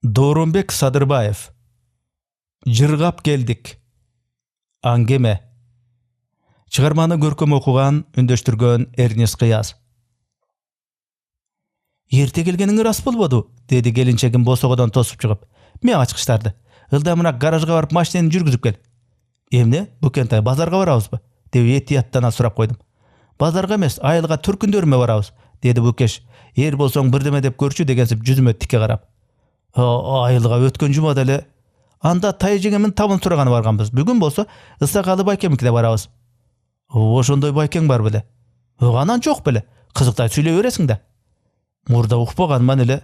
Дооронбек Садырбаев. Жыргап келдик. Аңгеме. Чыгарманы көркөм окуган, үндөштүргөн Эрнест Кыяз. Эрте келгениң рас болбоду, деди келинчегим босогодон тосуп чыгып. Мен ачкычтарды. Ылдамыра гаражга барып машинени жүргүзүп кел. Эмне? Бүкентай базарга барабызбы? деп этияттана сурап койдум. Базарга эмес, айылга түркүндөрүмө барабыз, деди Бүкеш. Эр болсоң бирдеме деп көрчү дегенсип жүзүмө тике карап. Айылга өткөн жумада эле. Анда тай жеңемин табын сураганы барганбыз. Бүгүн болсо Ысакалы байкемикине барабыз. Ошондой байкең бар беле? Анан жок беле. Кызыктай сүйлөй бересиң да. Мурда укпаганман эле.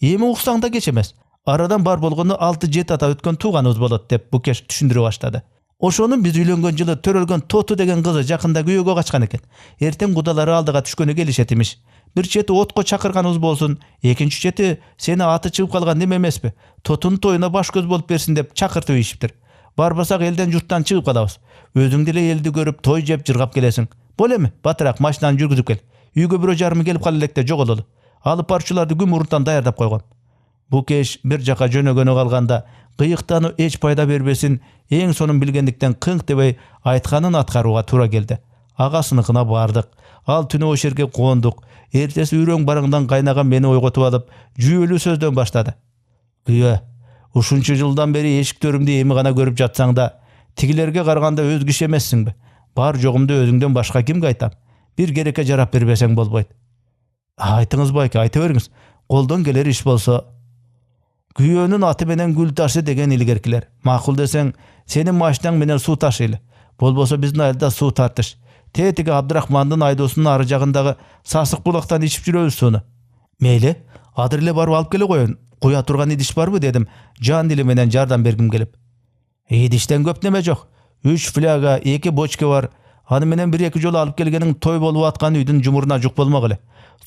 Эми уксаң да кеч эмес. Арадан бар болгону 6-7 ата өткөн тууганыбыз болот деп Бүкеш түшүндүрө баштады. Ошонун биз үйлөнгөн жылы төрөлгөн Тоту деген кызы жакында күйөөгө качкан экен. Эртең кудалары алдыга түшкөнү келишет имиш. Бир чети отко чакырганыбыз болсун, экинчи чети сени аты чыгып калган неме эмеспи? Тотунун тоюна баш көз болуп берсин деп чакыртып ийишиптир. Барбасак элден журттан чыгып калабыз. Өзүң деле элди көрүп той жеп жыргап келесиң. Бол эми, батыраак машинаны жүргүзүп кел. Үйгө бирөө жарымы келип кала электе жогололу. Алып барчуларды күн мурунтан даярдап койгон. Бүкеш бир жака жөнөгөнү калганда кыйыктануу эч пайда бербесин, эң сонун билгендиктен кыңк дебей айтканын аткарууга туура келди. Агасыныкына бардык. Ал түнү ошол жерге кондук. Эртеси үрөң бараңдан кайнаган мени ойготуп алып, жүйөлүү сөздөн баштады. Күйө, ушунчу жылдан бери эшиктөрүмдү эми гана көрүп жатсаң да, тигилерге караганда өз киши эмессиңби? Бар жогумду өзүңдөн башка кимге айтам? Бир керекке жарап бербесең болбойт. Айтыңыз байке, айта бериңиз. Колдон келер иш болсо. Күйөөнүн аты менен гүл ташы деген илгеркилер. Макул десең, сенин машинаң менен суу ташыйлы. Болбосо биздин айылда суу тартыш. Тетиги Абдрахмандын айдоосунун ары жагындагы Сасык булактан ичип жүрөбүз сууну. Мейли, азыр эле барып алып келе коеюн. Куя турган идиш барбы дедим, жан дили менен жардам бергим келип. Идиштен көп неме жок. 3 фляга, 2 бочка бар. Аны менен 1-2 жолу алып келгениң той болуп аткан үйдүн жумуруна жук болмок эле.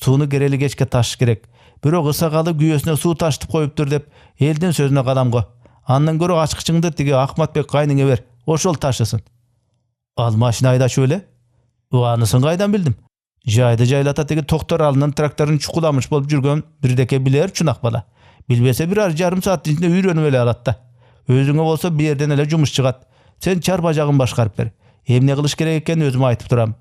Сууну керели кечке ташыш керек. Бирок Ысакалы күйөөсүнө суу ташытып коюптур деп элдин сөзүнө калам го. Андан көрө ачкычыңды тиги Ахматбек кайныңа бер. Ошол ташысын. Ал машина айдачу эле? Анысын кайдан билдим? Жайды жайлата тиги Токтор Алынын тракторун чукуламыш болуп жүргөн бирдеке билер чунак бала. Билбесе бир жарым сааттын ичинде үйрөнүп эле алат да. Өзүңө болсо бир жерден эле жумуш чыгат. Сен чарба жагын башкарып бер. Эмне кылыш керек экенин өзүм айтып турам.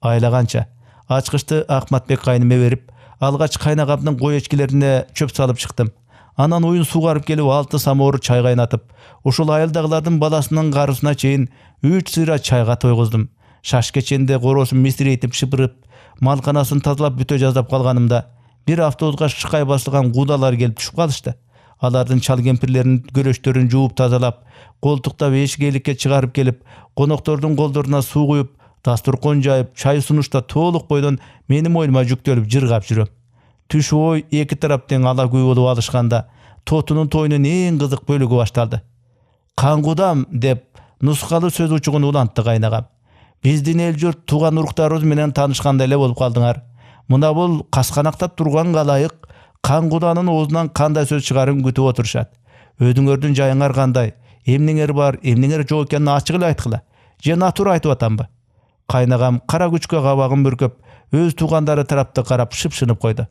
Айлаганча ачкычты Ахматбек кайныма берип, алгач кайнагамдын кой эчкилерине чөп салып чыктым. Анан уюн сугарып келип 6 самоор чай кайнатып, ушул айылдагылардын баласынын карысына чейин 3 сыйра чайга тойгуздум. Шаш кеченде коросун мисирейтип шыпырып, малканасын тазалап бүтө жаздап калганымда бир автобуска шыкай басылган кудалар келип түшүп калышты. Алардын чал кемпирлеринин көрөштөрүн жууп тазалап, колтуктап эшик эликке чыгарып келип, коноктордун колдоруна суу куюп, дастуркон жайып, чай сунушта толук бойдон менин мойнума жүктөлүп жыргап жүрөм. Түш ой эки тараптын ала күй болуп алышканда, Тотунун тоюнун эң кызык бөлүгү башталды. Кангудам деп нускалы сөз учугун улантты кайнагам. Биздин эл журт тууган уруктарыбыз менен таанышкандай эле болуп калдыңар. Мына бул касканактап турган калайык Кангуданын оозунан кандай сөз чыгарын күтүп отурушат. Өзүңөрдүн жайыңар кандай? Эмнеңер бар, эмнеңер жок экенин ачык эле айткыла. Же натура айтып атамбы? Кайнагам кара күчкө кабагын бүркөп, өз туугандары тарапты карап шыпшынып койду.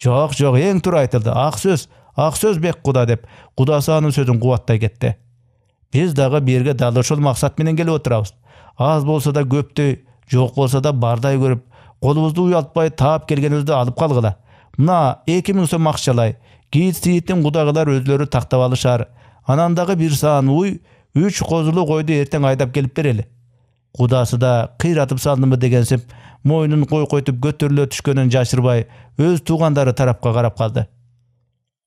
Жок, эң туура айтылды. Ак сөз бек куда деп, кудасы анын сөзүн кубаттай кетти. Биз дагы бирге дал ошол максат менен келип отурабыз. Аз болсо да көптөй, жок болсо да бардай көрүп, колубузду уялтпай таап келгенибизди алып калгыла. Мына 2000 сом акчалай. Кийит-сийиттин кудагылар өзлөрү тактап алышар. Анан дагы бир саан уй, 3 козулу койду эртең айдап келип берели. Кудасы да кыйратып салдымы дегенсип, мойнун койкойтуп көтөрүлө түшкөнүн жашырбай, өз туугандары тарапка карап калды.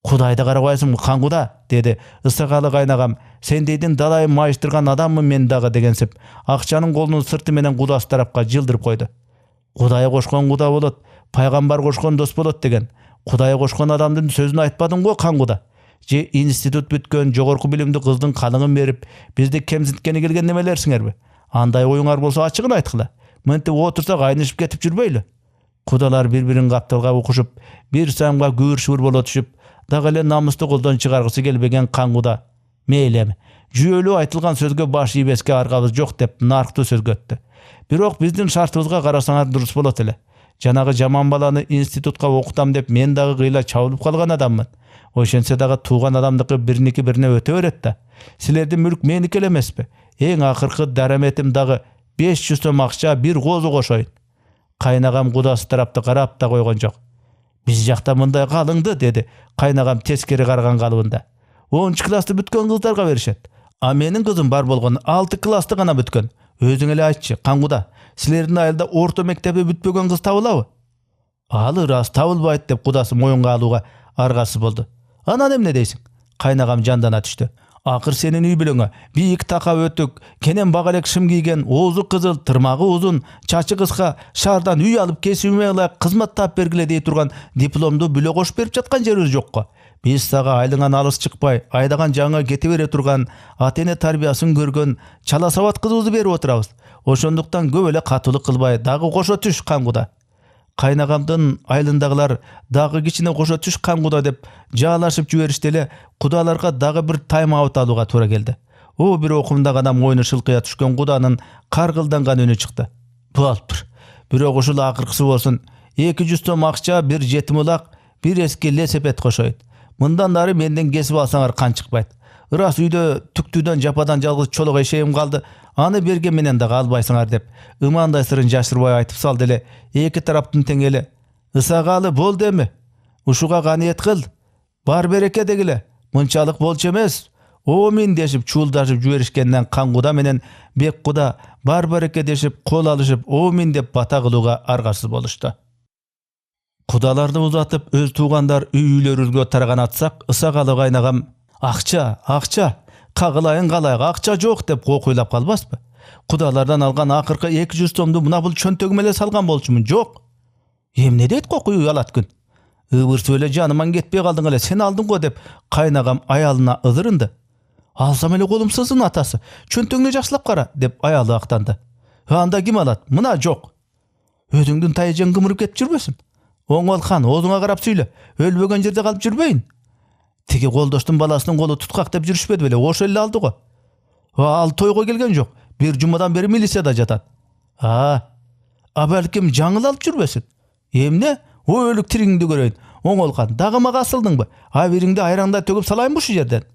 Кудайды карабайсыңбы, Кангуда, деди Ысакалы кайнагам. Сен дейдин далайын майыштырган адаммын мен дагы дегенсип, акчанын колунун сырты менен кудасы тарапка жылдырып койду. Кудай кошкон куда болот, пайгамбар кошкон дос болот деген. Кудай кошкон адамдын сөзүн айтпадың го Кангуда? Же институт бүткөн жогорку билимдүү кыздын каныгын берип, бизди кемсинткени келген немелерсиңерби? Андай оюңар болсо ачыгын айткыла. Мынтип отурсак айнышып кетип жүрбөйлү. Кудалар бир-бирин капталга укушуп, бир самга күбүр-шүбүр боло түшүп, дагы эле намыстуу колдон чыгаргысы келбеген Кангуда. Мейли эми, жүйөлүү айтылган сөзгө баш ийбеске аргабыз жок деп нарктуу сөзгө өттү. Бирок биздин шартыбызга карасаңар дурус болот эле. Жанагы жаман баланы институтка окутам деп мен дагы кыйла чабылып калган адаммын. Ошентсе дагы тууган адамдыкы бириники бирине өтө берет да. Силердин мүлк меники эле эмеспи? Эң акыркы дараметим дагы 500 сом акча бир козу кошоюн. Кайнагам кудасы тарапты карап да койгон жок. Биз жакта мындай калыңды деди. Кайнагам тескери караган калыбында. 10 классты бүткөн кыздарга беришет. А менин кызым бар болгон 6 классты гана бүткөн. Өзүң эле айтчы, кангуда, силердин айылда орто мектеби бүтпөгөн кыз табылабы? Ал ырас табылбайт деп кудасы моюнга алууга аргасы болду. Анан эмне дейсиң? Кайнагам жандана түштү. Акыр сенин үй бүлөңө бийик така өтүк, кенен бага элек шым кийген, оозу кызыл, тырмагы узун, чачы кыска, шаардан үй алып кесибиме ылайык кызмат таап бергиле дей турган дипломду бүлө кошуп берип жаткан жерибиз жокко. Биз сага айылыңан алыс чыкпай, айдаган жаңы кете бере турган, ата-эне тарбиясын көргөн чала сабат кызыбызды берип отурабыз. Ошондуктан көп эле катылык кылбай, дагы кошо түш кангуда. Кайнагамдын айылындагылар дагы кичине кошо түш кангуда деп жаалашып жиберишти эле, кудаларга дагы бир тайм-аут алууга туура келди. О бир окумдагы адам мойну шылкыя түшкөн куданын каргылданган үнү чыкты. Болуптур. Бирок ушул акыркысы болсун, 200 сом акча, бир жетим улак, бир эски велосипед кошоют. Мындан дары менден кесип алсаңар кан чыкпайт. Ырас үйдө түктүүдөн жападан жалгыз чолок эшегим калды. Аны берген менен дагы албайсыңар деп ымандай сырын жашырбай айтып салды эле. Эки тараптын тең эле. Ысагалы болду эми. Ушуга каниет кыл. Бар береке дегиле. Мынчалык болчу эмес. Омин дешип чуулдашып жиберишкенден кангуда менен бек куда бар береке дешип кол алышып омин деп бата кылууга аргасыз болушту. Кудаларды узатып өз туугандар үйлөрүбүзгө тараган атсак, ысагалы кайнагам акча, кагылайын калайык, акча жок деп кокуйлап калбаспы? Кудалардан алган акыркы 200 сомду мына бул чөнтөгүмө эле салган болчумун? Жок. Эмне дейт кокуй уялат күн? Ыбыр сөйлө жаныман кетпей калдың эле, сен алдың го деп кайнагам аялына ызырынды. Алсам эле колум сызын атасы, чөнтөгүнү жакшылап кара деп аялы актанды. Анда ким алат? Мына жок. Өзүңдүн тайжаң кымырып кетип жүрбөсүн? Оңол хан, оозуңа карап сүйлө. Өлбөгөн жерде калып жүрбөйүн. Тиги колдоштун баласынын колу туткак деп жүрүшпөдү беле? Ошол эле алды го. Ал тойго келген жок. Бир жумадан бери милицияда жатат. Балким жаңыл алып жүрбөсүн? Эмне? Өлүк тириңди көрөйүн. Оңол хан, дагы мага асылдыңбы? Бириңди айраңда төгүп салайынбы ушул жерден?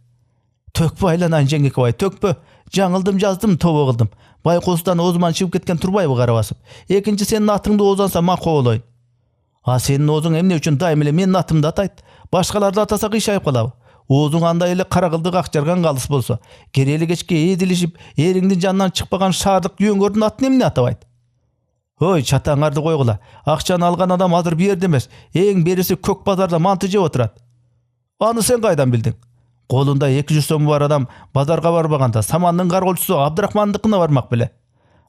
Төкпө айланайын жеңекебай, төкпө. Жаңылдым, жаздым, тобо кылдым. Байкоостан оозуман чыгып кеткен турбайбы кара басып. Экинчи сенин атыңды оозанса макко болоюн. Сенин оозуң эмне үчүн дайым эле менин атымды атайт? Башкаларды атаса кыйшайып калабы? Оозуң андай эле каракылдык акчарган калыс болсо, керели кечке эдилишип, эриңдин жанынан чыкпаган шаардык үйөңгөрдүн атын эмне атабайт? Ой, чатаңарды койгула. Акчаны алган адам азыр бу жерде эмес, эң бериси көк базарда манты жеп отурат. Аны сен кайдан билдиң? Колунда 200 сом бар адам базарга барбаганда самандын карголчусу Абдрахмандыкына бармак беле.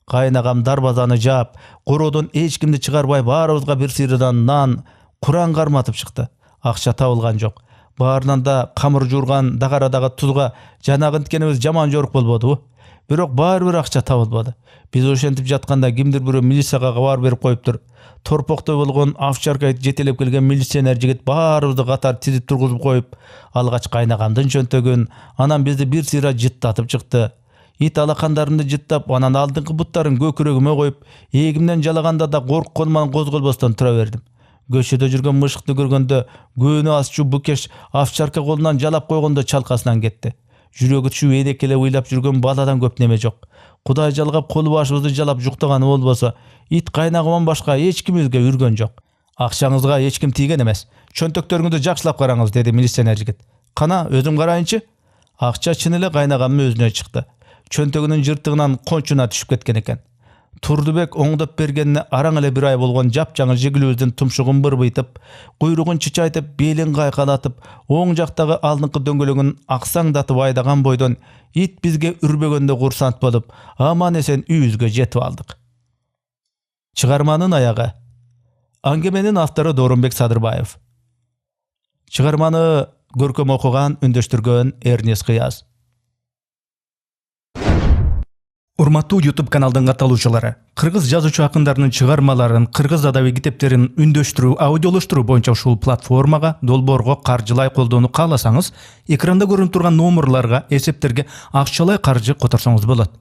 Кайнагам дарбазаны жаап, короодон эч кимди чыгарбай баарыбызга бир сыйрыдан нан, Куран карматып чыкты. Акча табылган жок. Баарынан да камыр жуурган дагарадагы тузга жанагынткенибиз жаман жорук болбодубу? Бирок баары бир акча табылбады. Биз ошентип жатканда кимдир бирөө милицияга кабар берип коюптур. Торпокто болгон овчарка жетелеп келген милиционер жигит баарыбызды катар тизип тургузуп коюп, алгач кайнагамдын чөнтөгүн, анан бизди бир сыйра жыттатып чыкты. Ит алакандарымды жыттап, анан алдыңкы буттарын көкүрөгүмө коюп, эгимден жалаганда да коркконуман козголбостон тура бердим. Көчөдө жүргөн мышыкты көргөндө көөнү асчу букеш овчарка колунан жалап койгондо чалкасынан кетти. Жүрөгү түшүп эдекеле ыйлап жүргөн баладан көп неме жок. Кудай жалгап колу башыбызды жалап жуктаганы болбосо, ит кайнагыман башка эч кимибизге үргөн жок. Акчаңызга эч ким тийген эмес. Чөнтөктөрүңүздү жакшылап караңыз, деди милиционер жигит. Кана, өзүм карайынчы. Акча чын эле кайнагамдын өзүнө чыкты. Чөнтөгүнүн жыртыгынан кончуна түшүп кеткен экен. Турдубек оңдоп бергенине араң эле бир ай болгон жапжаңы жигилүүбүздүн тумшугун бырбыйтып, куйругун чычайтып, белин кайкалатып, оң жактагы алдыңкы дөңгөлөгүн аксаңдатып айдаган бойдон ит бизге үрбөгөндө курсант болуп, аман эсен үйүбүзгө жетип алдык. Чыгарманын аягы. Аңгеменин автору Доорунбек Садырбаев. Чыгарманы көркөм окуган, үндөштүргөн Эрнес Кыяз. Урматтуу YouTube каналдын катталуучулары, кыргыз жазуучу акындарынын чыгармаларын, кыргыз адабий китептерин үндөштүрүү, аудиолоштуруу боюнча ушул платформага, долбоорго каржылай колдоону кааласаңыз, экранда көрүнүп турган номерларга, эсептерге акчалай каржы которсоңуз болот.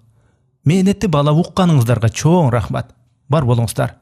Мээнетти бала укканыңыздарга чоң рахмат. Бар болуңуздар.